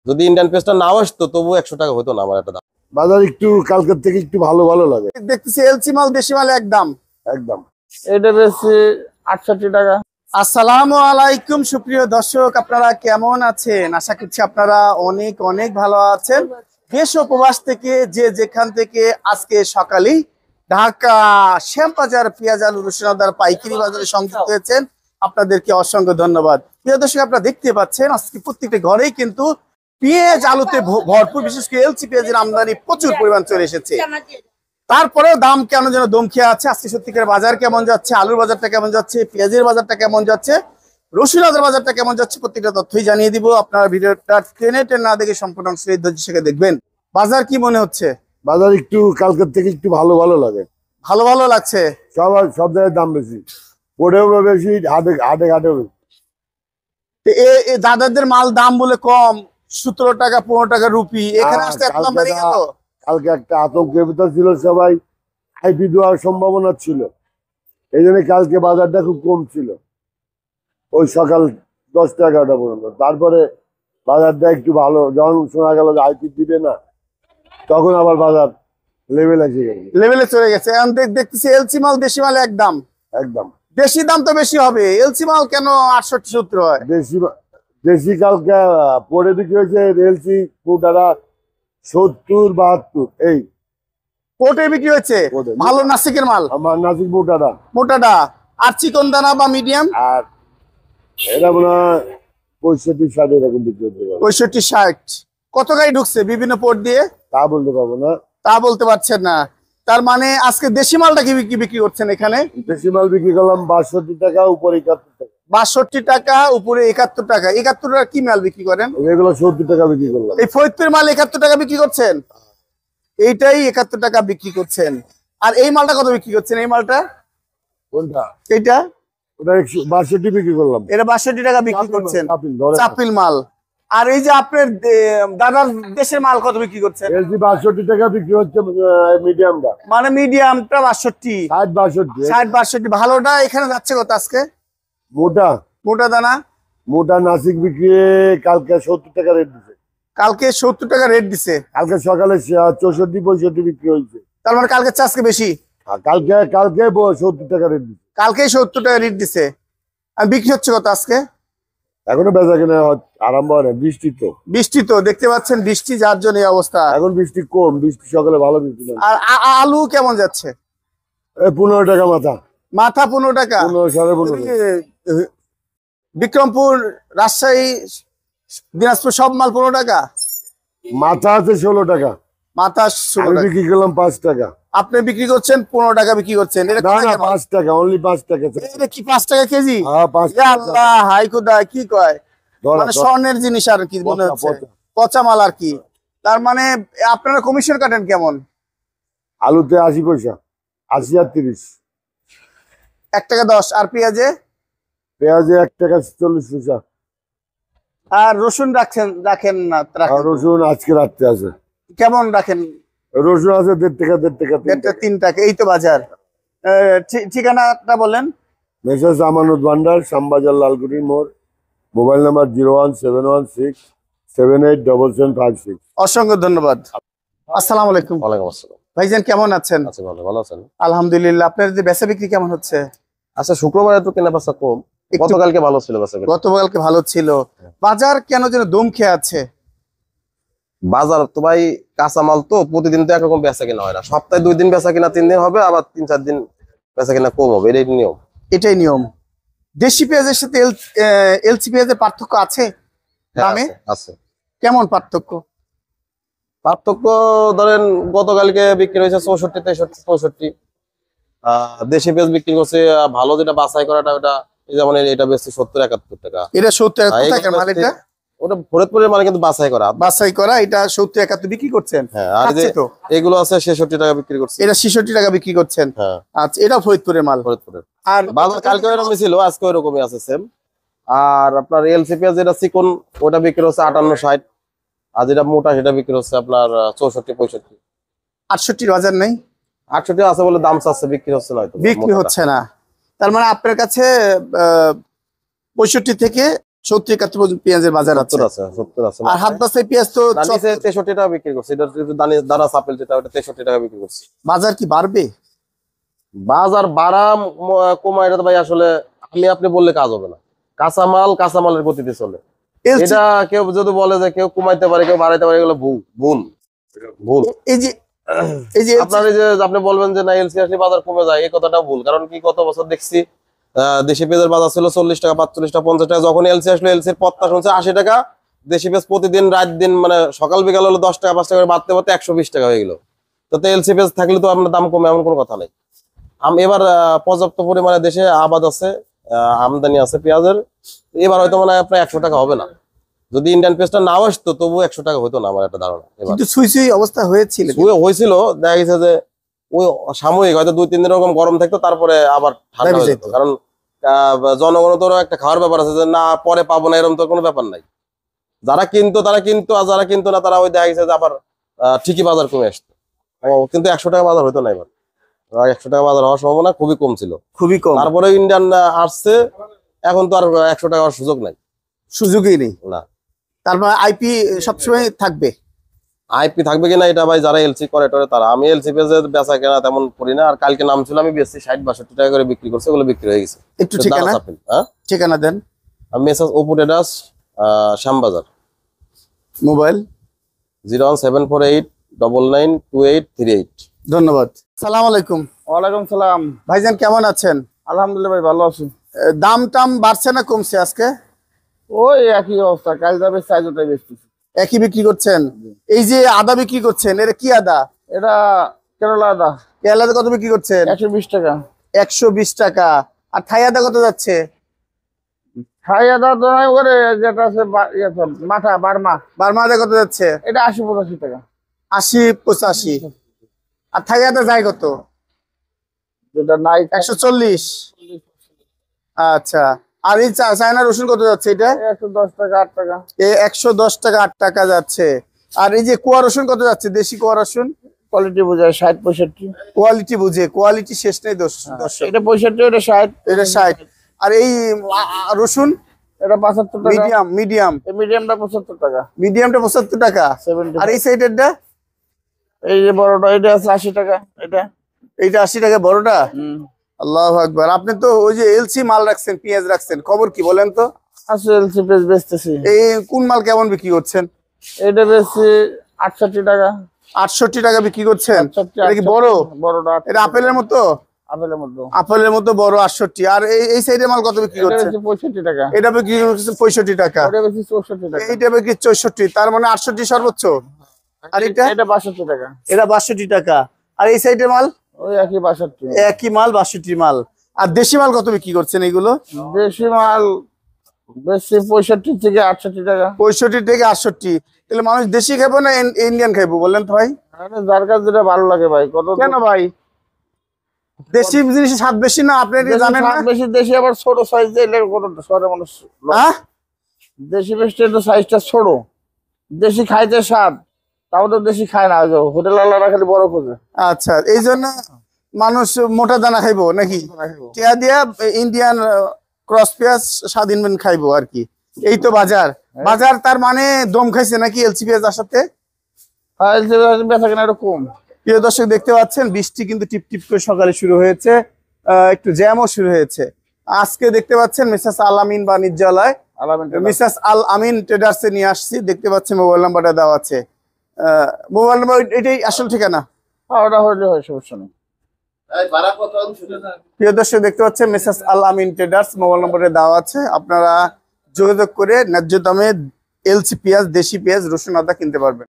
যদি ইন্ডিয়ান পেঁয়াজটা নাও আসতো তবু 100 টাকা হতো না আমার একটা দাম। বাজার একটু কালকের থেকে একটু ভালো ভালো লাগে। দেখতেছি এলসি মাল দেশি মাল একদম একদম এটা বেশি 68 টাকা। আসসালামু আলাইকুম সুপ্রিয় দর্শক, আপনারা কেমন আছেন? আশা করছি আপনারা অনেক অনেক ভালো আছেন। দেশ ও প্রবাস থেকে যে যেখান থেকে আজকে সকালেই ঢাকা শ্যামবাজার পেঁয়াজ আলু রসুন আদার পাইকারি বাজারে সংযুক্ত হয়েছেন, আপনাদেরকে অসংখ্য ধন্যবাদ। প্রিয় দর্শক, আপনারা দেখতে পাচ্ছেন আজকে প্রত্যেকটা ঘরেই কিন্তু পেঁয়াজ আলুতে ভরপুর, বিশেষ করে এলসি পেঁয়াজের আমদানি প্রচুর পরিমাণ চলে এসেছে। তারপরেও দাম কেন যেন দম খেয়ে আছে। আজকে সত্যিকার বাজার কেমন যাচ্ছে, আলুর বাজারটা কেমন যাচ্ছে, পেঁয়াজের বাজারটা কেমন যাচ্ছে, রসুন আদার বাজারটা কেমন যাচ্ছে, প্রত্যেকটা তথ্যই জানিয়ে দিব। আপনারা ভিডিওটা টেনে না দেখে সম্পূর্ণ অংশের ধৈর্য শেখে দেখবেন। বাজার কি মনে হচ্ছে? বাজার একটু কালকের থেকে একটু ভালো ভালো লাগে। ভালো ভালো লাগছে। সব জায়গায় দাম বেশি, পড়েও বেশি, হাটে হাটে হাটেও বেশি। দাদাদের মাল দাম বলে কম, 17 টাকা 15 টাকা রুপি, এখানে আসতে এত দাম বেড়ে গেল। কালকে একটা আতঙ্কের ভিতর ছিল, সবাই আইপি দেওয়ার সম্ভাবনা ছিল, এই জন্য কালকে বাজারটা খুব কম ছিল, ওই সকাল 10টা 11টা পর্যন্ত। তারপরে বাজারটা একটু ভালো, যখন শোনা গেল যে আইপি দিবে না, তখন আবার বাজার লেভেলে চলে গেছে। এখন দেখতেছি এলসি মাল দেশি মাল একদম একদম দেশি দাম তো বেশি হবে, এলসি মাল কেন 68-70 হয়? দেশি কালকে পরে বিক্রি হয়েছে এলসি কোটারা 70-72, এই কোটে বিক্রি হয়েছে ভালো নাসিকের মাল। আমার নাসিক মোটাটা আর চিকন দানা বা মিডিয়াম, আর এটা মনে হয় 65-60 এরকম বিক্রি হচ্ছে। 65-60 কত গাড়ি ঢুকছে বিভিন্ন পোর্ট দিয়ে তা বলতে পারবো না, তা বলতে পারছেন না। তার মানে আজকে দেশি মালটা কি বিক্রি করছেন এখানে? দেশি মাল বিক্রি করলাম 62 টাকা, উপরে 71 টাকা। 62 টাকা, উপরে 71 টাকা। 71 টাকা কি মাল বিক্রি করেন? এগুলো 70 টাকা বিক্রি করলাম। এই ফরিদপুর মাল 71 টাকা বিক্রি করছেন, এইটাই 71 টাকা বিক্রি করছেন। আর এই মালটা কত বিক্রি করছেন? এই মালটা কোনটা? এইটা, ওটা 62 বিক্রি করলাম। এটা 62 টাকা বিক্রি করছেন, চাপিল মাল। আর এই যে আপনার দাদার দেশের মাল কত বিক্রি করছেন? এলজি 62 টাকা বিক্রি হচ্ছে, মিডিয়ামটা মানে মিডিয়ামটা 62, 60-62। ভালোটা এখানে যাচ্ছে কত আজকে? মোটা দানা, মোটা নাসিক বিক্রি কালকে 70 টাকা রেট দিছে। কালকে 70 টাকা রেট দিছে। কালকে সকালে 64-65 বিক্রি হয়েছে। তার মানে কালকে আজকে বেশি। কালকে 70 টাকা রেট দিছে, কালকে 70 টাকা রেট দিছে। আর বিক্রি হচ্ছে কত আজকে? এখনো বেচা কিনা আরম্ভ হয় না, বৃষ্টি তো দেখতে পাচ্ছেন, বৃষ্টি, যার জন্য এই অবস্থা। এখন বৃষ্টি কম, বৃষ্টি সকালে ভালো বৃষ্টি। আর আলু কেমন যাচ্ছে? 15 টাকা মাথা 15 টাকা। 15-15। বিক্রমপুর, রাজশাহী, দিনাজপুর সব মাল 15 টাকা। মাথা আছে 16 টাকা, মাথা 16 টাকা বিক্রি করলাম 5 টাকা। আপনি বিক্রি করছেন 15 টাকা বিক্রি করছেন। না 5 টাকা, অনলি 5 টাকা। এটা কি 5 টাকা কেজি? আল্লাহ হাই খোদা, কি কয়, মানে স্বর্ণের জিনিস আর কি মনে হচ্ছে, পচা মাল আর কি। তার মানে আপনারা কমিশন কাটেন কেমন? আলুতে 80 পয়সা, 80 আর 30, 1 টাকা 10। আর পেঁয়াজে 1 টাকা 40 পয়সা। আর রসুন রাখেন না? রসুন আজকে রাত্রে আছে। কেমন রাখেন? রসুন আছে 1.5 টাকা, 3 টাকা। এই তো বাজার। ঠিকানাটা বলেন। মেসার্স আমানত ভান্ডার, শ্যামবাজার, লালকুটির মোড়। Mobile number 01716787756। অসংখ্য ধন্যবাদ। আসসালামু আলাইকুম। ওয়ালাইকুম আসসালাম। ভাইজান কেমন আছেন? আচ্ছা, ভালো আছেন? আলহামদুলিল্লাহ। আপনার যে বেচা বিক্রি কেমন হচ্ছে? আচ্ছা, শুক্রবারে তো কেনা বেচা কম, গতকালকে ভালো ছিল বেচা বিক্রি। গতকালকে ভালো ছিল। বাজার কেন যেন দম খেয়ে আছে। বাজার তো ভাই কাঁচা মাল তো প্রতিদিন তো একরকম বেচা কিনা হয় না, সপ্তাহে 2 দিন বেচা কিনা, 3 দিন হবে, আবার 3-4 দিন বেচা কিনা কম হবে, এটাই নিয়ম। দেশি পেঁয়াজের সাথে এলসি পেঁয়াজের পার্থক্য আছে দামে? আছে। কেমন পার্থক্য? ধরেন গতকালকে বিক্রি হয়েছে 64-63-65। দেশি পেঁয়াজ বিক্রি করছে ভালো, যেটা বাছাই করাটা, ওটা যেমন এটা বেশি 70-71 টাকা। এটা 70-71 টাকার মাল। এটা ওটা ফরিদপুরের মানে কিন্তু বাছাই করা, এটা 70-71 বিক্রি করছেন। হ্যাঁ, আর এগুলো আছে 66 টাকা বিক্রি করছে। এটা 66 টাকা বিক্রি করছেন। আচ্ছা, এটা ফরিদপুরের মাল। আর বাজার কালকে এরকম ছিল, আজকে ওইরকমই আছে সেম। আর আপনার এলসি পেঁয়াজ যেটা চিকন, ওটা বিক্রি হচ্ছে 58-60। আর যেটা মোটা সেটা বিক্রি হচ্ছে আপনার 64-65। 68 বাজার নেই? 68 আছে বলে দাম চাচ্ছে, বিক্রি হচ্ছে না, বিক্রি হচ্ছে না। তার মানে আপনার কাছে 65 থেকে 70-71 পর্যন্ত পেঁয়াজের বাজার আছে। 70 আছে, 70 আছে। আর হাত বাসাই পেঁয়াজ তো না, নিচে 63 টাকা বিক্রি করছে। এটা দানা সাপেল যেটা, ওটা 63 টাকা বিক্রি করছে। বাজার কি বাড়বে? বাজার বাড়া কমা এটা তো ভাই আসলে আপনি বললে কাজ হবে না। কাঁচামালের গতিতে চলে। এটা কেউ যদি বলে যে কেউ কমাইতে পারে, কেউ বাড়াইতে পারে, এগুলো ভুল। এই যে আপনার এই যে আপনি বলবেন যে না এলসি আসলে বাজার কমে যায়, এই কথাটা ভুল। কারণ কি, গত বছর দেখছি দেশি পেঁয়াজের বাজার ছিল 40 টাকা, 45 টাকা, 50 টাকা। যখন এলসি আসলো, এলসির পত্তা শুনছে 80 টাকা। দেশি পেঁয়াজ প্রতিদিন রাত দিন মানে সকাল বিকাল হলো 10 টাকা 5 টাকা করে বাড়তে বাড়তে 120 টাকা হয়ে গেল। তো এলসি পেঁয়াজ থাকলে তো আপনার দাম কমে, এমন কোনো কথা নেই। এবার পর্যাপ্ত পরিমাণে দেশে আবাদ আছে, আমদানি আছে পেঁয়াজের। এবার হয়তো মানে আপনার 100 টাকা হবে না। যদি ইন্ডিয়ান পেঁয়াজটা নাও আসতো তবু 100 টাকা হতো না, আমার একটা ধারণা। কিন্তু সুই অবস্থা হয়েছিল, দেখা গেছে যে ওই সাময়িক হয়তো 2-3 দিন এরকম গরম থাকতো, তারপরে আবার ঠান্ডা হয়ে যেত। কারণ জনগণ তো একটা খাওয়ার ব্যাপার আছে, যে না পরে পাবো না, এরকম তো কোনো ব্যাপার নাই। যারা কিনতো তারা কিনতো, আর যারা কিনতো না তারা ওই দেখা গেছে যে আবার ঠিকই বাজার কমে আসতো। কিন্তু 100 টাকা বাজার হতো না এবার। 100 টাকা বাজার হওয়ার সম্ভাবনা খুবই কম ছিল, খুবই কম। তারপরে ইন্ডিয়ান আসছে, এখন তো আর 100 টাকা হওয়ার সুযোগই নেই না। তারপর আইপি সবসময় থাকবে। আইপি থাকবে কিনা এটা ভাই যারা এলসি করে তারা। আমি এলসি পেজে বেচা কেনা তেমন করি না। আর কালকে নাম ছিল, আমি বেশি 60-62 টাকা করে বিক্রি করছি, ওগুলো বিক্রি হয়ে গেছে। একটু ঠিকানা দেন। আমি মেসাজ ওপো ট্রেডার্স, শ্যামবাজার। মোবাইল 01748992838। ধন্যবাদ। সালাম আলাইকুম। ওয়ালাইকুম সালাম। ভাইজান কেমন আছেন? আলহামদুলিল্লাহ ভাই, ভালো আছি। দাম টাম বাড়ছে না কমছে আজকে? ওই একই অবস্থা, কাল যাবে সাইজ ওটাই বেচতেছি। একই বিক্রি করছেন? এই যে আদা বিক্রি করছেন, এটা কি আদা? এটা কেরলা আদা। কেরলাতে কত বিক্রি করছেন? 120 টাকা। 120 টাকা। আর থাই আদা কত যাচ্ছে? থাই আদা তো নাই, ওরে যেটা আছে মাথা বার্মা আদা কত যাচ্ছে? এটা 80-85 টাকা। 80-85। আর থাই আদা যায় কত? যেটা নাই 140। আচ্ছা। আর এই চায়না রসুন কত যাচ্ছে? এটা 110 টাকা 8 টাকা। 110 টাকা 8 টাকা যাচ্ছে। আর এই যে কুয়া রসুন কত যাচ্ছে? দেশি কুয়া রসুন কোয়ালিটি বুঝে 60-65। কোয়ালিটি বুঝে, কোয়ালিটি শেষ নেই দর্শক। এটা 65, এটা 60, এটা 60। আর এই রসুন এটা 75 টাকা। মিডিয়ামটা 75 টাকা। মিডিয়ামটা 75 টাকা। 70। আর এই সাইডেরটা, এই যে বড়টা, এটা আছে 80 টাকা। এইটা 80 টাকা বড়টা। আল্লাহু আকবার। আপনি তো ওই যে এলসি মাল রাখছেন, পেঁয়াজ রাখছেন, খবর কি বলেন তো? আছে এলসি পেঁয়াজ বেচতেছি। এই কোন মাল কেমন বিক্রি করছেন? এটা বেচছি 68 টাকা। 68 টাকা বিক্রি করছেন? এটা কি বড়? বড়টা এটা আপেলের মতো? আপেলের মতো বড় 68। আর এই সাইডের মাল কত বিক্রি করছেন? 65 টাকা। এটা বিক্রি করছেন 65 টাকা। এটা বেচছি 64 টাকা। এইটা বিক্রি 64। তার মানে 68 সর্বোচ্চ। আর এটা 62 টাকা। এটা 62 টাকা। আর এই সাইডের মাল ওই একই 62। একই মাল, 62 মাল। আর দেশি মাল কত বিক্রি করছেন এগুলো? দেশি মাল বেশি 65 থেকে 68 টাকা। 65 থেকে 68। তাহলে মানুষ দেশি খাবো না ইন্ডিয়ান খাইবো বলেন তো ভাই? যার কাছে যেটা ভালো লাগে ভাই। কেন ভাই? দেশি জিনিসের স্বাদ বেশি না? আপনি জানেন না? বেশি দেশি আবার ছোট সাইজ দিলে শহরে মানুষ। দেশি বেশি একটু সাইজটা ছোট, দেশি খাইতে স্বাদ, তাও তো দেশি খায় না। হোটেল আলাদা খালি বড় খোঁজে। আচ্ছা, এই জন্য মানুষ মোটা দানা খাইবো নাকি? টিয়া দিয়া ইন্ডিয়ান ক্রস পেঁয়াজ স্বাধীন খাইবো আর কি। এই তো বাজার। তার মানে দম খাইছে নাকি এলসি পেঁয়াজ আসাতে? বেচা কেনা একটু কম। প্রিয় দর্শক দেখতে পাচ্ছেন, বৃষ্টি কিন্তু টিপ টিপ করে সকালে শুরু হয়েছে, একটু জ্যামও শুরু হয়েছে। আজকে দেখতে পাচ্ছেন মিসেস আল আমিন বাণিজ্যালয়, মিসেস আল আমিন ট্রেডার্সে নিয়ে আসছি। দেখতে পাচ্ছেন মোবাইল নাম্বারটা দেওয়া আছে। মোবাইল নাম্বার এটাই আসল ঠিকানা? ওটা হলে হয়, সমস্যা নেই। প্রিয় দর্শক দেখতে পাচ্ছেন মিসেস আল আমিন ট্রেডার্স, মোবাইল নাম্বারে দেওয়া আছে। আপনারা যোগাযোগ করে ন্যায্য দামে এলসি পেঁয়াজ, দেশি পেঁয়াজ, রসুন, আদা কিনতে পারবেন।